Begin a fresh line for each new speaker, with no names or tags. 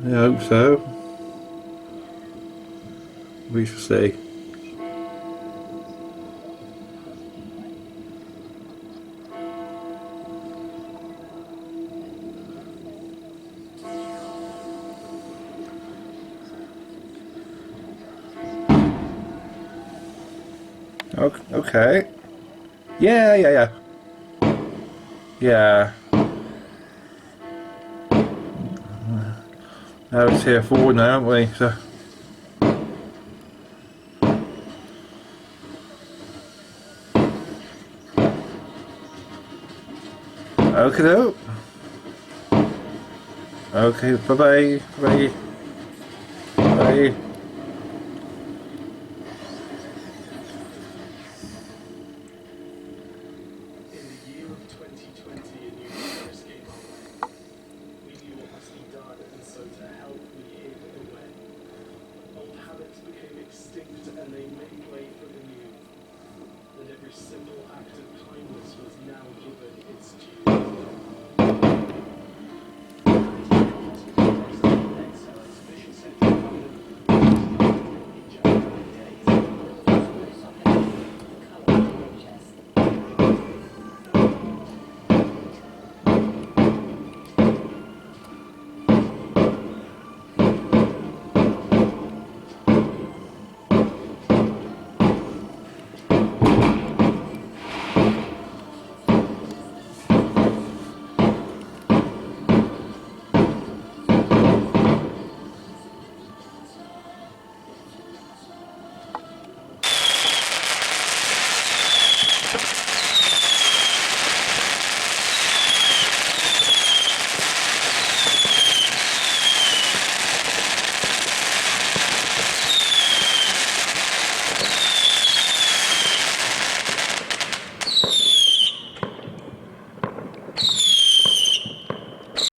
I hope so. We shall see. Okay. Yeah, yeah, yeah. Yeah. Now it's here forward now, aren't we? So, okay, no. Okay, bye bye. Bye. Bye.
In the year of 2020, a new virus came our way. We knew what must be done, and so to help, we hid away. Old habits became extinct, and they made way for the new. And every simple act of kindness was now given its due.